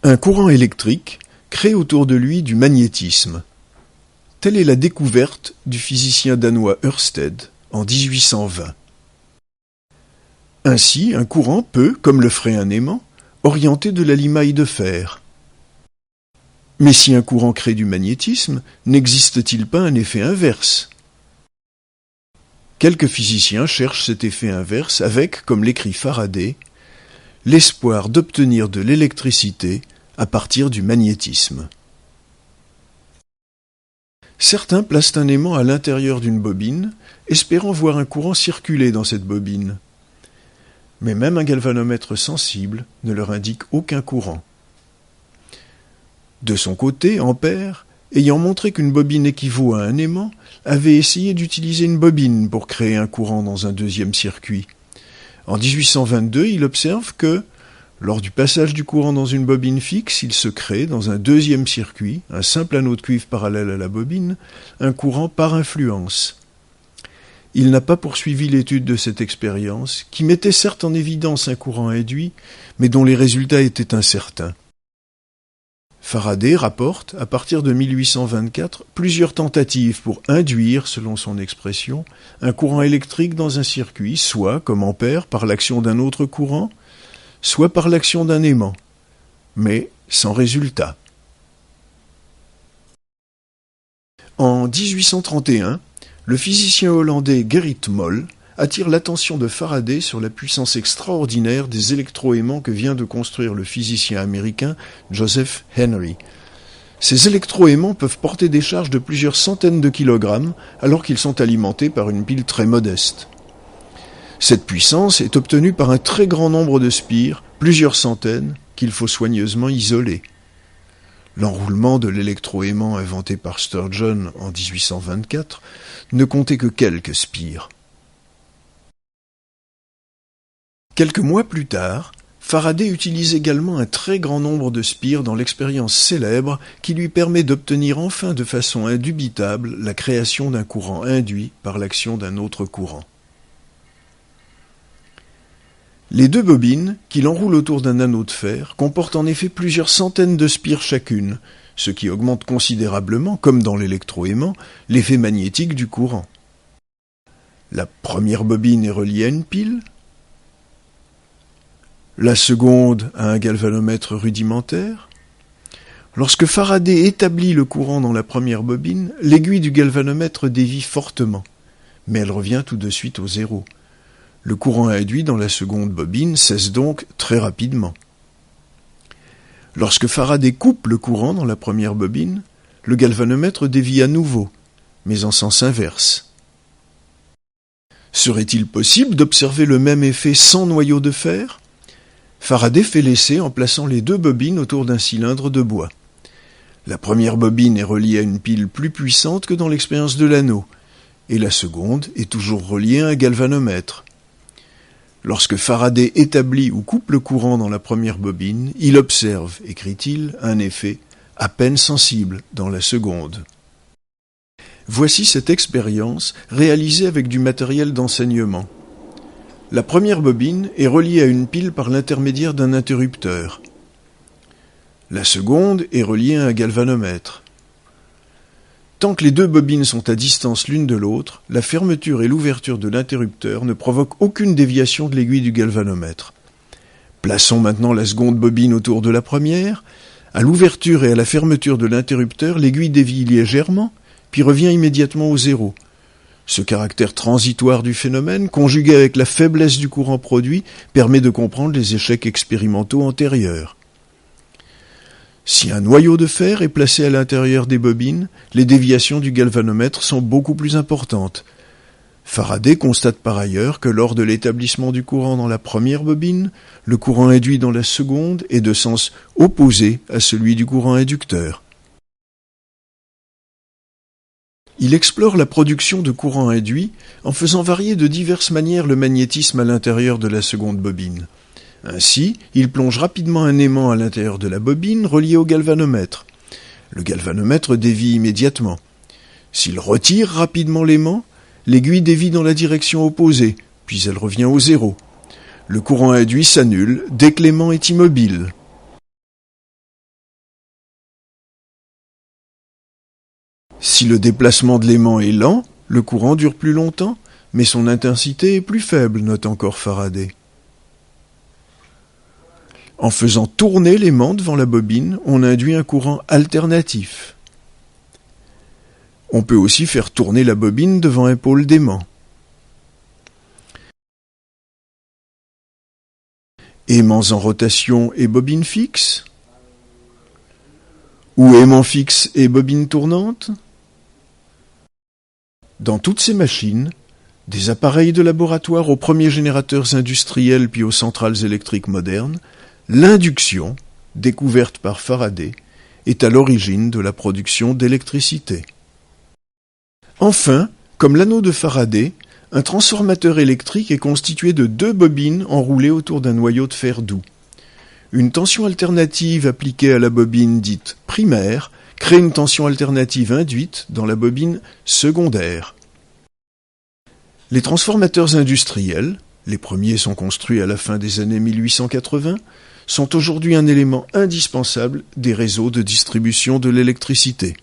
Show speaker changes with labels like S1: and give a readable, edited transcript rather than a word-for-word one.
S1: Un courant électrique crée autour de lui du magnétisme. Telle est la découverte du physicien danois Ørsted en 1820. Ainsi, un courant peut, comme le ferait un aimant, orienter de la limaille de fer. Mais si un courant crée du magnétisme, n'existe-t-il pas un effet inverse? Quelques physiciens cherchent cet effet inverse avec, comme l'écrit Faraday, l'espoir d'obtenir de l'électricité à partir du magnétisme. Certains placent un aimant à l'intérieur d'une bobine, espérant voir un courant circuler dans cette bobine. Mais même un galvanomètre sensible ne leur indique aucun courant. De son côté, Ampère, ayant montré qu'une bobine équivaut à un aimant, avait essayé d'utiliser une bobine pour créer un courant dans un deuxième circuit. En 1822, il observe que, lors du passage du courant dans une bobine fixe, il se crée, dans un deuxième circuit, un simple anneau de cuivre parallèle à la bobine, un courant par influence. Il n'a pas poursuivi l'étude de cette expérience, qui mettait certes en évidence un courant induit, mais dont les résultats étaient incertains. Faraday rapporte, à partir de 1824, plusieurs tentatives pour induire, selon son expression, un courant électrique dans un circuit, soit, comme Ampère, par l'action d'un autre courant, soit par l'action d'un aimant, mais sans résultat. En 1831, le physicien hollandais Gerrit Moll attire l'attention de Faraday sur la puissance extraordinaire des électroaimants que vient de construire le physicien américain Joseph Henry. Ces électroaimants peuvent porter des charges de plusieurs centaines de kilogrammes alors qu'ils sont alimentés par une pile très modeste. Cette puissance est obtenue par un très grand nombre de spires, plusieurs centaines, qu'il faut soigneusement isoler. L'enroulement de l'électroaimant inventé par Sturgeon en 1824 ne comptait que quelques spires. Quelques mois plus tard, Faraday utilise également un très grand nombre de spires dans l'expérience célèbre qui lui permet d'obtenir enfin de façon indubitable la création d'un courant induit par l'action d'un autre courant. Les deux bobines, qu'il enroule autour d'un anneau de fer, comportent en effet plusieurs centaines de spires chacune, ce qui augmente considérablement, comme dans l'électroaimant, l'effet magnétique du courant. La première bobine est reliée à une pile, la seconde à un galvanomètre rudimentaire. Lorsque Faraday établit le courant dans la première bobine, l'aiguille du galvanomètre dévie fortement, mais elle revient tout de suite au zéro. Le courant induit dans la seconde bobine cesse donc très rapidement. Lorsque Faraday coupe le courant dans la première bobine, le galvanomètre dévie à nouveau, mais en sens inverse. Serait-il possible d'observer le même effet sans noyau de fer ? Faraday fait l'essai en plaçant les deux bobines autour d'un cylindre de bois. La première bobine est reliée à une pile plus puissante que dans l'expérience de l'anneau, et la seconde est toujours reliée à un galvanomètre. Lorsque Faraday établit ou coupe le courant dans la première bobine, il observe, écrit-il, un effet à peine sensible dans la seconde. Voici cette expérience réalisée avec du matériel d'enseignement. La première bobine est reliée à une pile par l'intermédiaire d'un interrupteur. La seconde est reliée à un galvanomètre. Tant que les deux bobines sont à distance l'une de l'autre, la fermeture et l'ouverture de l'interrupteur ne provoquent aucune déviation de l'aiguille du galvanomètre. Plaçons maintenant la seconde bobine autour de la première. À l'ouverture et à la fermeture de l'interrupteur, l'aiguille dévie légèrement, puis revient immédiatement au zéro. Ce caractère transitoire du phénomène, conjugué avec la faiblesse du courant produit, permet de comprendre les échecs expérimentaux antérieurs. Si un noyau de fer est placé à l'intérieur des bobines, les déviations du galvanomètre sont beaucoup plus importantes. Faraday constate par ailleurs que lors de l'établissement du courant dans la première bobine, le courant induit dans la seconde est de sens opposé à celui du courant inducteur. Il explore la production de courant induit en faisant varier de diverses manières le magnétisme à l'intérieur de la seconde bobine. Ainsi, il plonge rapidement un aimant à l'intérieur de la bobine relié au galvanomètre. Le galvanomètre dévie immédiatement. S'il retire rapidement l'aimant, l'aiguille dévie dans la direction opposée, puis elle revient au zéro. Le courant induit s'annule dès que l'aimant est immobile. Si le déplacement de l'aimant est lent, le courant dure plus longtemps, mais son intensité est plus faible, note encore Faraday. En faisant tourner l'aimant devant la bobine, on induit un courant alternatif. On peut aussi faire tourner la bobine devant un pôle d'aimant. Aimants en rotation et bobine fixe? Ou aimant fixe et bobine tournante? Dans toutes ces machines, des appareils de laboratoire aux premiers générateurs industriels puis aux centrales électriques modernes, l'induction, découverte par Faraday, est à l'origine de la production d'électricité. Enfin, comme l'anneau de Faraday, un transformateur électrique est constitué de 2 bobines enroulées autour d'un noyau de fer doux. Une tension alternative appliquée à la bobine dite primaire crée une tension alternative induite dans la bobine secondaire. Les transformateurs industriels, les premiers sont construits à la fin des années 1880, sont aujourd'hui un élément indispensable des réseaux de distribution de l'électricité.